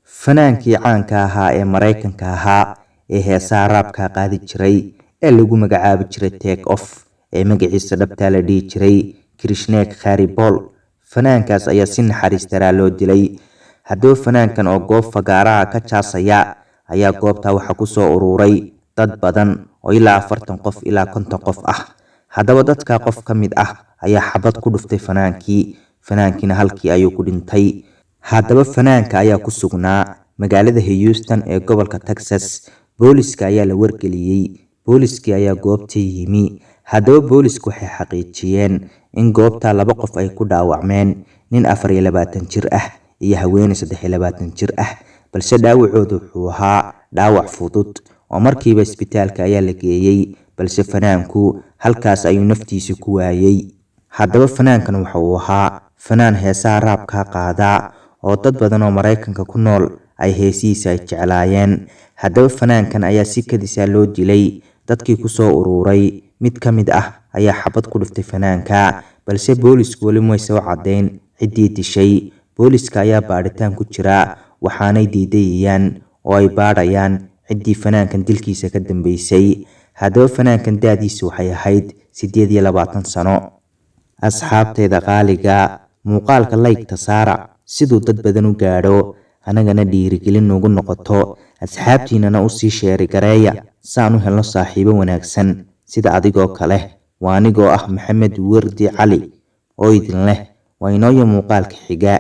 fanaankii caanka ahaa ee Mareykanka ahaa ee heesaha raabka qaadi jiray ee lagu magacaabi jiray Take Off ee magaciisa dhabta la dhihi jiray Krishnek Kharibol. Fanaankaas ayaa si naxariis daraa loo dilay. Haddaba fanaankan oo goob fagaaraha ka jaasaya ayaa goobta waxa ku soo ururay dad badan oo ilaa 40 qof ilaa 50 qof ah. Haddaba dadka qof ka mid ah ayaa xabad ku dhuftay fanaankina halkii ayuu ku dhintay. Haddaba fanaanka ayaa ku sugnaa magaalada Houston ee gobolka Texas. Booliska ayaa la wargeliyay. Booliskii ayaa goobta yimi. Haddaba boolisku waxay xaqiijiyeen in goobta 2 qof ay ku dhaawacmeen, nin 24 jir ah iyo haweeney 23 jir ah, balse dhaawacoodu wuxuu ahaa dhaawac fudud oo markiiba isbitaalka ayaa la geeyay, balse fanaanku halkaas ayuu naftiisa ku waayay. Haddaba fanaankan waxa uu ahaa fanaan heesaha raabka qaada oo dad badan oo Mareykanka ku nool ay heesiisa ay jeclaayeen. Haddaba fanaankan ayaa si kadis ah loo dilay. Dadkii ku soo ururay mid ka mid ah ayaa xabad ku dhuftay fanaanka, balse boolisku wali ma soo cadeyn cidii dishay. Booliska ayaa baaritaan ku jira, waxaanay diidayaan oo ay baarayaan cidii fanaankan dilkiisa ka dambeysay. Haddaba fanaankan daadiisu waxay ahayd 28 sano. Asxaabteeda qaaliga, muuqaalka like saara sidoo dad badan u gaadho, anagana dhiirigelin ugu noqoto. Asxaabtiinana u sii sheeri gareeya saan u helno saaxiibo wanaagsan sida adigoo kale. Waa anigoo ah Maxamed Wardi Cali oo idin leh waa inoo muuqaalka xiga.